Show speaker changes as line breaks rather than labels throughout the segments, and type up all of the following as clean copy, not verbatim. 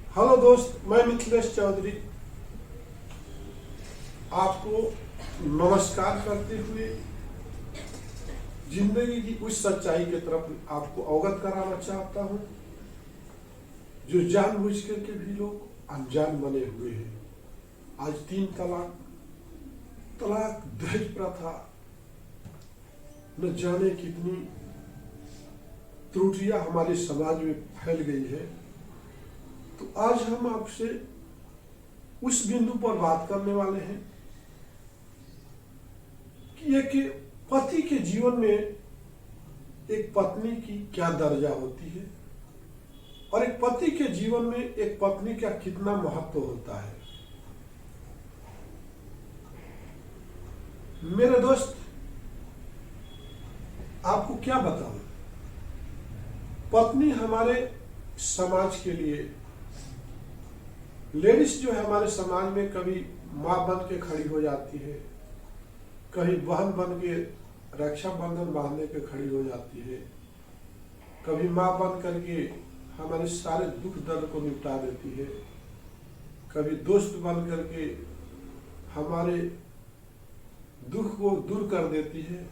Hello दोस्त, मैं मिथिलेश चौधरी आपको नमस्कार करते हुए जिंदगी की उस सच्चाई की तरफ आपको अवगत कराना चाहता हूं जो जानबूझ करके भी लोग अनजान बने हुए हैं। आज 3 तलाक, तलाक दहेज प्रथा, न जाने कितनी त्रुटियां हमारे समाज में फैल गई है। तो आज हम आपसे उस बिंदु पर बात करने वाले हैं कि एक पति के जीवन में एक पत्नी की क्या दर्जा होती है और एक पति के जीवन में एक पत्नी का कितना महत्व होता है। मेरे दोस्त, आपको क्या बताऊं, पत्नी हमारे समाज के लिए, लेडीज जो है हमारे समाज में कभी माँ बन के खड़ी हो जाती है, कभी बहन बन के रक्षा बंधन बांधने पे खड़ी हो जाती है, कभी माँ बन करके हमारे सारे दुख दर्द को निपटा देती है, कभी दोस्त बन करके हमारे दुख को दूर कर देती है,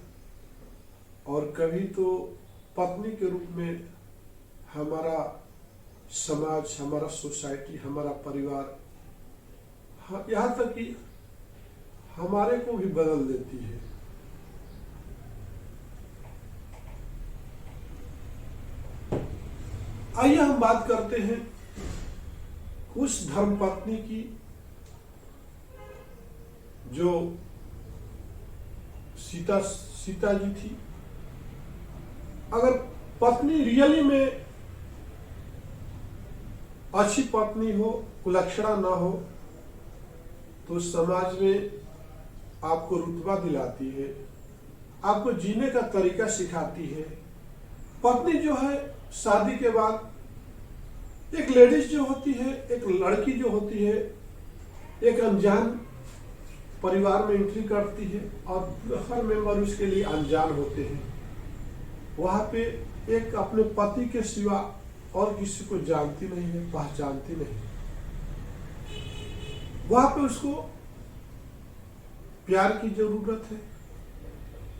और कभी तो पत्नी के रूप में हमारा समाज, हमारा सोसाइटी, हमारा परिवार, यहाँ तक कि हमारे को भी बदल देती है। आइए हम बात करते हैं उस धर्मपत्नी की जो सीता जी थी। अगर पत्नी रियली में अच्छी पत्नी हो, कुलक्षणा ना हो, तो समाज में आपको रुतबा दिलाती है, आपको जीने का तरीका सिखाती है। पत्नी जो है शादी के बाद एक लेडीज जो होती है, एक लड़की जो होती है, एक अनजान परिवार में एंट्री करती है और हर मेंबर उसके लिए अनजान होते हैं। वहां पे एक अपने पति के सिवा और किसी को जानती नहीं है, पहचानती नहीं। वहां पे उसको प्यार की जरूरत है,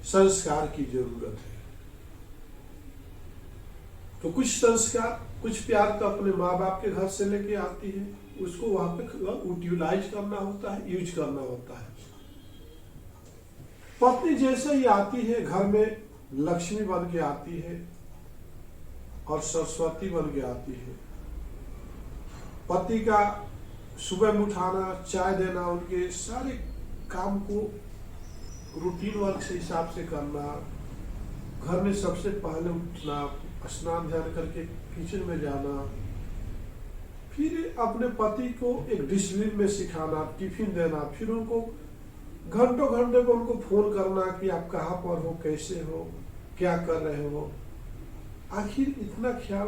संस्कार की जरूरत है। तो कुछ संस्कार, कुछ प्यार तो अपने माँ बाप के घर से लेके आती है, उसको वहां पे यूटिलाइज करना होता है, यूज करना होता है। पत्नी जैसे ही आती है घर में, लक्ष्मी बन के आती है और सरस्वती बन के आती है। पति का सुबह में उठाना, चाय देना, उनके सारे काम को रूटीन वर्क से हिसाब से करना, घर में सबसे पहले उठना, स्नान ध्यान करके किचन में जाना, फिर अपने पति को एक डिसिप्लिन में सिखाना, टिफिन देना, फिर उनको घंटों घंटे को उनको फोन करना कि आप कहाँ पर हो, कैसे हो, क्या कर रहे हो। आखिर इतना ख्याल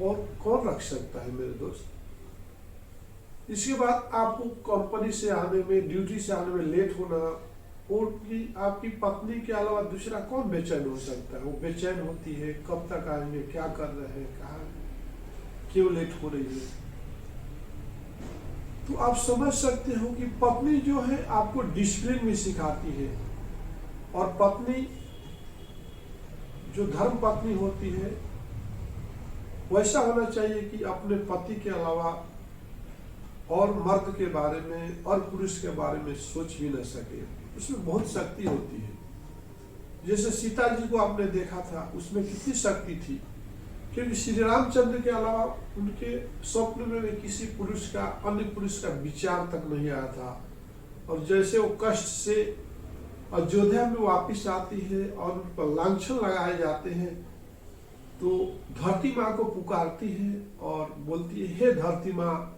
और कौन रख सकता है मेरे दोस्त। इसके बाद आपको कंपनी से आने में, ड्यूटी से आने में लेट होना, और कि आपकी पत्नी के अलावा दूसरा कौन बेचैन हो सकता है। वो बेचैन होती है, कब तक आएंगे, क्या कर रहे हैं, कहाँ, क्यों लेट हो रही है। तो आप समझ सकते हो कि पत्नी जो है आपको डिसिप्लिन भी सिखाती है। और पत्नी जो धर्म पत्नी होती है, वैसा होना चाहिए कि अपने पति के अलावा और मर्द के बारे में और पुरुष के बारे में सोच भी न सके। उसमें बहुत शक्ति होती है। जैसे सीता जी को आपने देखा था, उसमें कितनी शक्ति थी, क्योंकि श्री रामचंद्र के अलावा उनके स्वप्न में किसी पुरुष का, अन्य पुरुष का विचार तक नहीं आया था। और जैसे वो कष्ट से अयोध्या में वापिस आती है और उन पर लांछन लगाए जाते हैं, तो धरती माँ को पुकारती है और बोलती है, हे धरती माँ,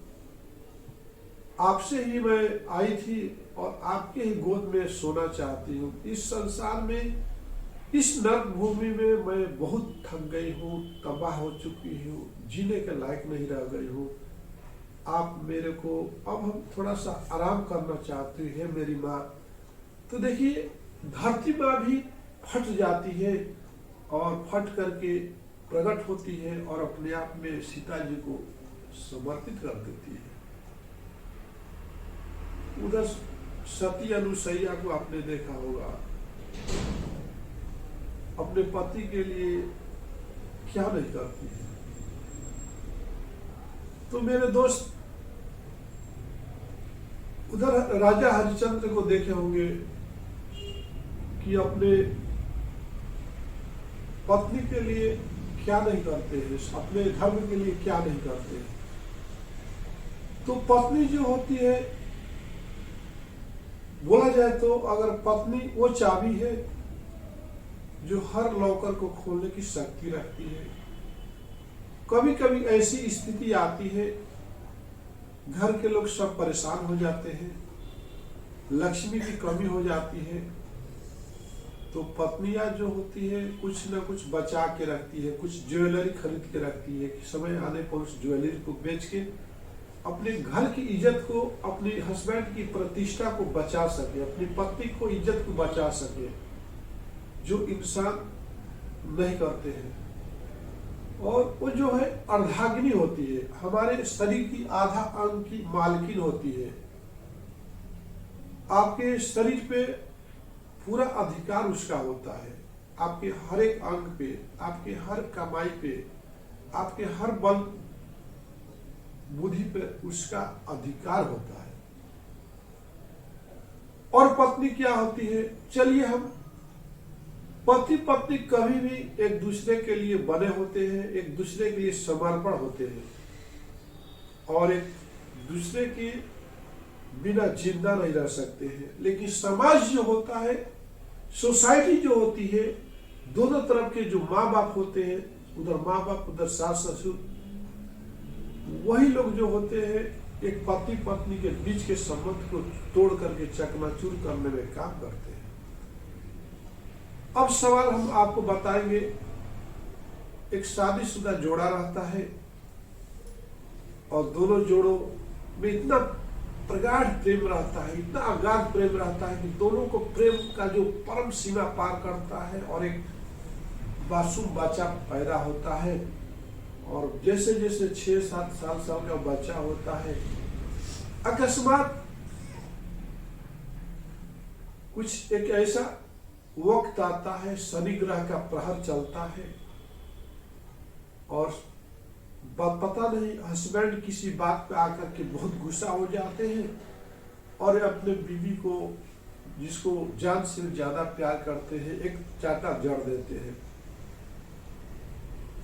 आपसे ही मैं आई थी और आपके ही गोद में सोना चाहती हूँ। इस संसार में, इस नर्क भूमि में मैं बहुत थक गई हूँ, तबाह हो चुकी हूँ, जीने के लायक नहीं रह गई हूँ। आप मेरे को, अब हम थोड़ा सा आराम करना चाहती है मेरी माँ। तो देखिए, धरती माँ भी फट जाती है और फट करके प्रकट होती है और अपने आप में सीता जी को समर्पित कर देती है। उधर सती अनुसैया को आपने देखा होगा, अपने पति के लिए क्या नहीं करती है। तो मेरे दोस्त, उधर राजा हरिश्चंद्र को देखे होंगे कि अपने पत्नी के लिए क्या नहीं करते हैं, अपने धर्म के लिए क्या नहीं करते हैं। तो पत्नी जो होती है, बोला जाए तो अगर पत्नी वो चाबी है जो हर लॉकर को खोलने की शक्ति रखती है। कभी कभी ऐसी स्थिति आती है, घर के लोग सब परेशान हो जाते हैं, लक्ष्मी की कमी हो जाती है, तो पत्नियां जो होती है कुछ ना कुछ बचा के रखती है, कुछ ज्वेलरी खरीद के रखती है कि समय आने पर उस ज्वेलरी को बेच के अपने घर की इज्जत को, अपने हस्बैंड की प्रतिष्ठा को बचा सके, अपनी पत्नी को इज्जत को बचा सके, जो इंसान नहीं करते हैं। और वो जो है अर्धांगिनी होती है, हमारे शरीर की आधा अंग की मालकिन होती है। आपके शरीर पे पूरा अधिकार उसका होता है, आपके हर एक अंग पे, आपके हर कमाई पे, आपके हर बल बुद्धि पे उसका अधिकार होता है। और पत्नी क्या होती है, चलिए हम पति पत्नी कभी भी एक दूसरे के लिए बने होते हैं, एक दूसरे के लिए समर्पण होते हैं और एक दूसरे के बिना जिंदा नहीं रह सकते हैं। लेकिन समाज जो होता है, सोसाइटी जो होती है, दोनों तरफ के जो माँ बाप होते हैं, उधर माँ बाप उधर सास ससुर, वही लोग जो होते हैं एक पति पत्नी के बीच के संबंध को तोड़ करके चकनाचूर करने में काम करते हैं। अब सवाल हम आपको बताएंगे, एक शादीशुदा जोड़ा रहता है और दोनों जोड़ों में इतना प्रगाढ़ प्रेम रहता है, इतना अगाध प्रेम रहता है कि दोनों को प्रेम का जो परम सीमा पार करता है और एक मासूम बच्चा पैदा होता है। और जैसे जैसे 6-7 साल का बच्चा होता है, अकस्मात कुछ एक ऐसा वक्त आता है, शनि ग्रह का प्रहर चलता है और पता नहीं हस्बैंड किसी बात पे आकर के बहुत गुस्सा हो जाते हैं और अपने बीवी को, जिसको जान से ज्यादा प्यार करते हैं, एक चाटा जड़ देते हैं।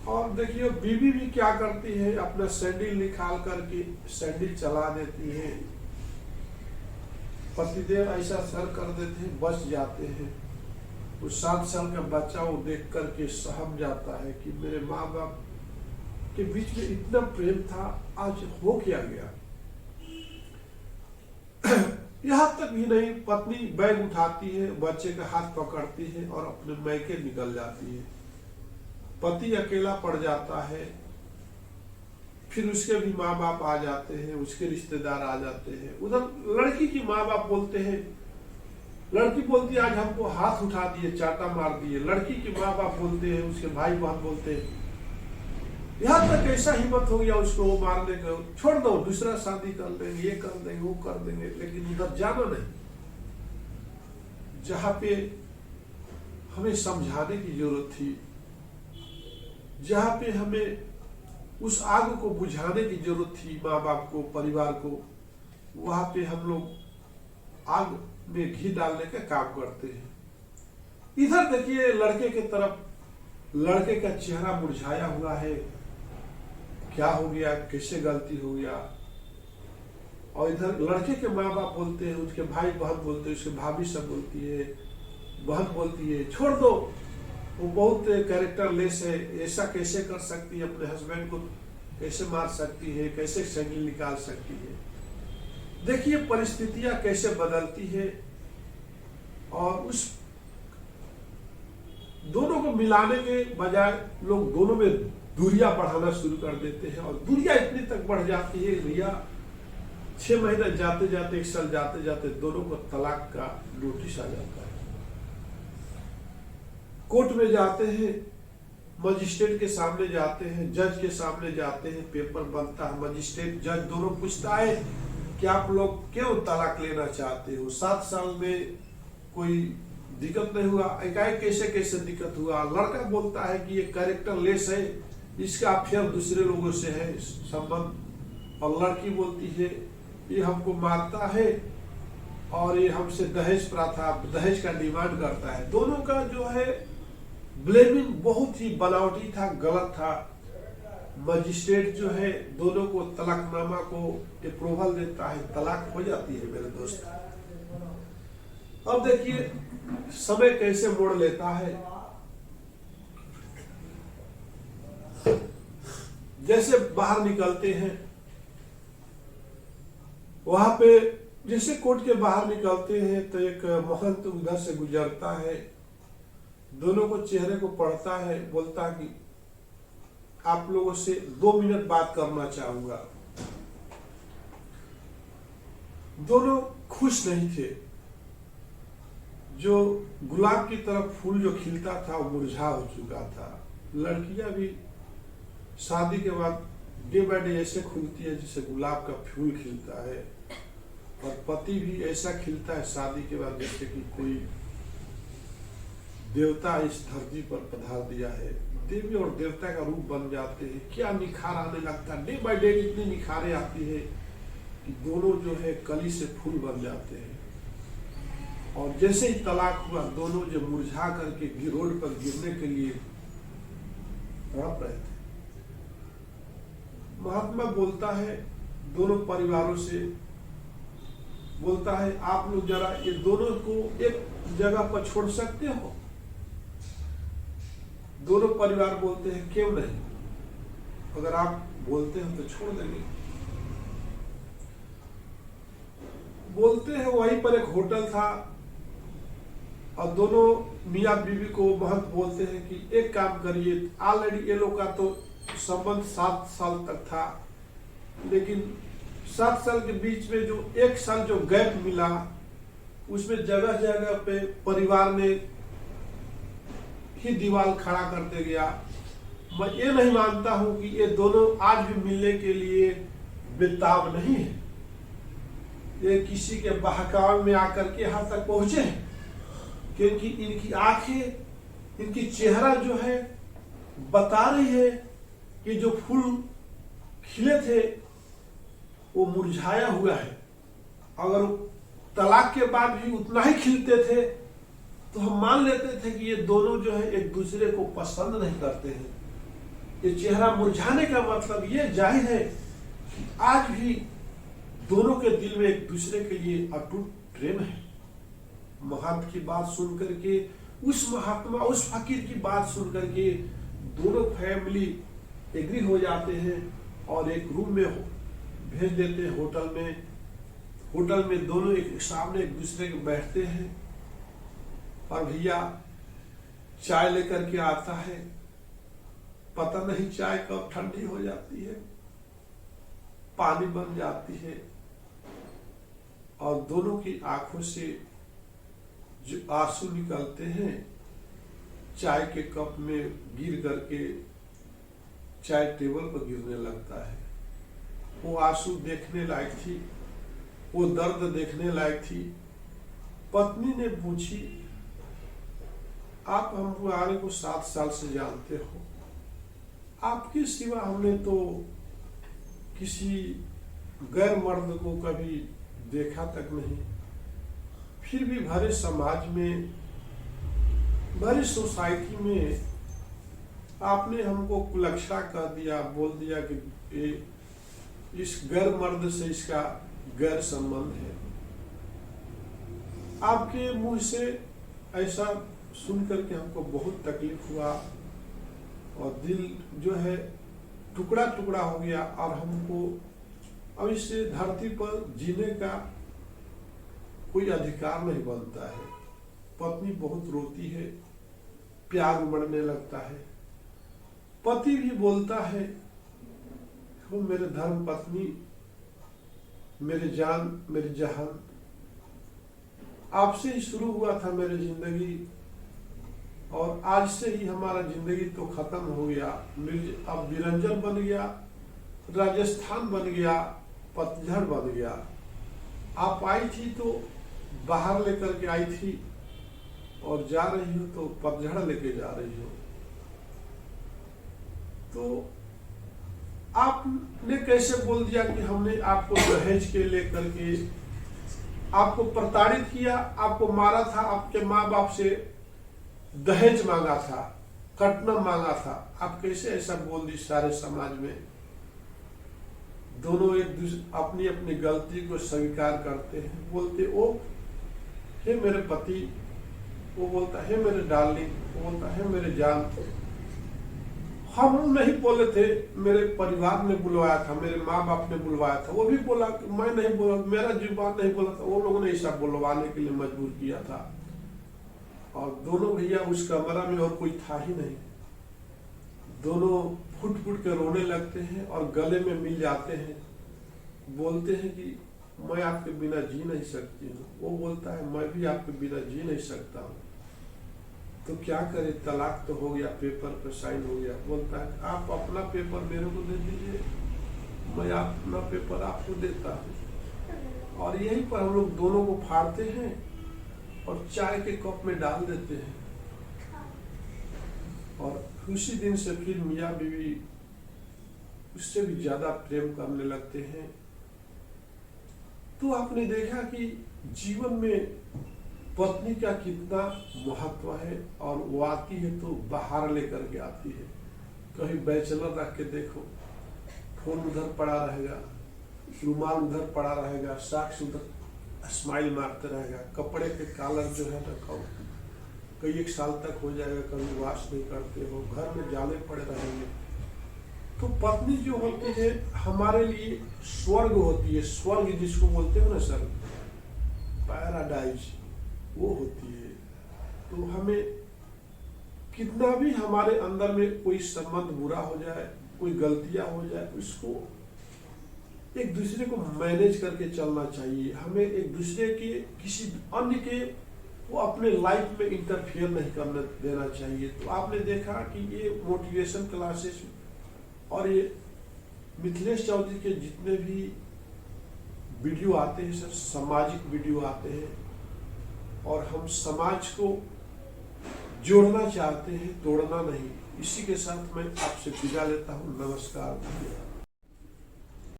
और देखिए बीवी भी क्या करती है, अपना सैंडल निकाल करके सैंडल चला देती है, पतिदेव ऐसा सर कर देते हैं, बच जाते हैं। उस 7 साल का बच्चा वो देख करके सहम जाता है कि मेरे माँ बाप के बीच में इतना प्रेम था, आज हो क्या गया। यहां तक भी नहीं, पत्नी बैग उठाती है, बच्चे का हाथ पकड़ती है और अपने मैके निकल जाती है। पति अकेला पड़ जाता है, फिर उसके भी माँ बाप आ जाते हैं, उसके रिश्तेदार आ जाते हैं। उधर लड़की की माँ बाप बोलते हैं, लड़की बोलती है आज हमको हाथ उठा दिए, चाटा मार दिए। लड़की के माँ बाप बोलते हैं, उसके भाई बहन बोलते हैं, यहाँ तक ऐसा हिम्मत हो गया उसको वो मारने का, छोड़ दो, दूसरा शादी कर लेंगे, ये कर देंगे, वो कर देंगे। लेकिन उधर जाना नहीं, जहां पे हमें समझाने की जरूरत थी, जहां पे हमें उस आग को बुझाने की जरूरत थी, माँ बाप को, परिवार को, वहां पे हम लोग आग में घी डालने का काम करते हैं। इधर देखिए लड़के के तरफ, लड़के का चेहरा मुरझाया हुआ है, क्या हो गया, कैसे गलती हो गया। और इधर लड़के के माँ बाप बोलते हैं, उसके भाई बहन बोलते हैं, उसके भाभी सब बोलती है, बहन बोलती है छोड़ दो, वो बहुत कैरेक्टर लेस है, ऐसा कैसे कर सकती है, अपने हस्बैंड को कैसे मार सकती है, कैसे सैंडल निकाल सकती है। देखिए परिस्थितियां कैसे बदलती है और उस दोनों को मिलाने के बजाय लोग दोनों में दूरियां बढ़ाना शुरू कर देते हैं और दूरियां इतनी तक बढ़ जाती है भैया, 6 महीने जाते जाते, 1 साल जाते जाते दोनों को तलाक का नोटिस आ जाता है। कोर्ट में जाते हैं मजिस्ट्रेट के सामने जाते हैं, जज के सामने जाते हैं, पेपर बनता है, मजिस्ट्रेट जज दोनों पूछता है कि आप लोग क्यों तलाक लेना चाहते हो, 7 साल में कोई दिक्कत नहीं हुआ, एकाएक कैसे कैसे दिक्कत हुआ। लड़का बोलता है कि ये कैरेक्टर लेस है, इसका अफेयर दूसरे लोगों से है संबंध, और लड़की बोलती है ये हमको मारता है और ये हमसे दहेज प्रथा, दहेज का डिमांड करता है। दोनों का जो है ब्लेमिंग बहुत ही बनावटी था, गलत था। मजिस्ट्रेट जो है दोनों को तलाकनामा को अप्रूवल देता है, तलाक हो जाती है मेरे दोस्त। अब देखिए समय कैसे मोड़ लेता है। जैसे बाहर निकलते हैं, वहां पे जैसे कोर्ट के बाहर निकलते हैं तो एक महंत उधर से गुजरता है, दोनों को चेहरे को पढ़ता है, बोलता कि आप लोगों से 2 मिनट बात करना चाहूंगा। दोनों खुश नहीं थे। जो गुलाब की तरफ फूल जो खिलता था वो मुरझा हो चुका था। लड़कियां भी शादी के बाद डे बाय डे ऐसे खुलती है जैसे गुलाब का फूल खिलता है, और पति भी ऐसा खिलता है शादी के बाद जैसे कि कोई देवता इस धरती पर पधार दिया है। देवी और देवता का रूप बन जाते हैं, क्या निखार आने लगता है। डे बाय डे इतनी निखारें आती है कि दोनों जो है कली से फूल बन जाते हैं। और जैसे ही तलाक हुआ, दोनों जो मुरझा करके रोड पर गिरने के लिए तड़प रहे थे। महात्मा बोलता है दोनों परिवारों से, बोलता है आप लोग जरा ये दोनों को एक जगह पर छोड़ सकते हो। दोनों परिवार बोलते हैं क्यों नहीं, अगर आप बोलते हैं तो छोड़ देंगे। बोलते हैं वहीं पर एक होटल था, और दोनों मियाँ बीवी को महंत बोलते हैं कि एक काम करिए, ऑलरेडी ये लोग का तो संबंध 7 साल तक था, लेकिन 7 साल के बीच में जो 1 साल जो गैप मिला, उसमें जगह जगह पे परिवार ने ही दीवार खड़ा करते गया। मैं ये नहीं मानता हूं कि ये दोनों आज भी मिलने के लिए बेताब नहीं है। ये किसी के बहकावे में आकर के यहाँ तक पहुंचे हैं, क्योंकि इनकी आंखें, इनकी चेहरा जो है बता रही है कि जो फूल खिले थे वो मुरझाया हुआ है। अगर तलाक के बाद भी उतना ही खिलते थे तो हम मान लेते थे कि ये दोनों जो है एक दूसरे को पसंद नहीं करते हैं। ये चेहरा मुरझाने का मतलब ये जाहिर है कि आज भी दोनों के दिल में एक दूसरे के लिए अटूट प्रेम है। महंत की बात सुन करके, उस महात्मा, उस फकीर की बात सुन करके दोनों फैमिली एग्री हो जाते हैं और एक रूम में भेज देते हैं होटल में। होटल में दोनों एक सामने एक दूसरे के बैठते हैं, और भैया चाय लेकर के आता है। पता नहीं चाय कब ठंडी हो जाती है, पानी बन जाती है, और दोनों की आंखों से जो आंसू निकलते हैं चाय के कप में गिर करके चाय टेबल पर गिरने लगता है। वो आंसू देखने लायक थी, वो दर्द देखने लायक थी। पत्नी ने पूछी, आप हमको आने को 7 साल से जानते हो, आपके सिवा हमने तो किसी गैर मर्द को कभी देखा तक नहीं। फिर भी भरे समाज में, भरी सोसाइटी में आपने हमको कुलच्छा कह दिया, बोल दिया कि इस गैर मर्द से इसका गैर संबंध है। आपके मुंह से ऐसा सुन करके हमको बहुत तकलीफ हुआ, और दिल जो है टुकड़ा टुकड़ा हो गया, और हमको अब इस धरती पर जीने का कोई अधिकार नहीं बनता है। पत्नी बहुत रोती है, प्यार उमड़ने लगता है। पति भी बोलता है, हो मेरे धर्म पत्नी, मेरे जान, मेरी जहान, आपसे ही शुरू हुआ था मेरी जिंदगी, और आज से ही हमारा जिंदगी तो खत्म हो गया। अब निरंजन बन गया, राजस्थान बन गया, पतझड़ बन गया। आप आई थी तो बाहर लेकर के आई थी और जा रही हो तो पतझड़ लेके जा रही हो। तो आपने कैसे बोल दिया कि हमने आपको दहेज के लेकर के आपको प्रताड़ित किया, आपको मारा था, आपके माँ बाप से दहेज मांगा था, कट्टम मांगा था। आप कैसे ऐसा बोल दी सारे समाज में? दोनों एक दूसरे अपनी अपनी गलती को स्वीकार करते हैं, बोलते ओ हे मेरे पति, वो बोलता है मेरे डार्लिंग, वो बोलता है मेरे जान। हम नहीं बोले थे, मेरे परिवार ने बुलवाया था, मेरे माँ बाप ने बुलवाया था। वो भी बोला, मैं नहीं बोला, मेरा जुबान नहीं बोला था, वो लोगों ने ऐसा बुलवाने के लिए मजबूर किया था। और दोनों भैया उस कमरा में और कोई था ही नहीं। दोनों फुट फुट के रोने लगते हैं और गले में मिल जाते हैं। बोलते हैं कि मैं आपके बिना जी नहीं सकती हूँ। वो बोलता है मैं भी आपके बिना जी नहीं सकता हूँ। तो क्या करे, तलाक तो हो गया, पेपर पे साइन हो गया। बोलता है आप अपना पेपर मेरे को दे दीजिए, मैं अपना पेपर आपको देता हूँ। और यहीं पर हम लोग दोनों को फाड़ते हैं और चाय के कप में डाल देते हैं। और उसी दिन से फिर मियाँ बीवी उससे भी ज्यादा प्रेम करने लगते हैं। तो आपने देखा कि जीवन में पत्नी का कितना महत्व है। और वो आती है तो बाहर लेकर के आती है। कहीं बैचलर रख के देखो, फोन उधर पड़ा रहेगा, रुमाल उधर पड़ा रहेगा, साक्ष उधर स्माइल मारते रहेगा, कपड़े के कॉलर जो है रखा कई एक साल तक हो जाएगा, कभी वाश नहीं करते हो, घर में जाले पड़े रहेंगे। तो पत्नी जो होती है हमारे लिए स्वर्ग होती है। स्वर्ग जिसको बोलते हो ना सर, पैराडाइज, वो होती है। तो हमें कितना भी हमारे अंदर में कोई संबंध बुरा हो जाए, कोई गलतियां हो जाए, उसको एक दूसरे को मैनेज करके चलना चाहिए। हमें एक दूसरे के किसी अन्य के वो अपने लाइफ में इंटरफेयर नहीं करने देना चाहिए। तो आपने देखा कि ये मोटिवेशन क्लासेस और ये मिथिलेश चौधरी के जितने भी वीडियो आते हैं सर, सामाजिक वीडियो आते हैं और हम समाज को जोड़ना चाहते हैं, तोड़ना नहीं। इसी के साथ मैं आपसे विदा लेता हूँ। नमस्कार।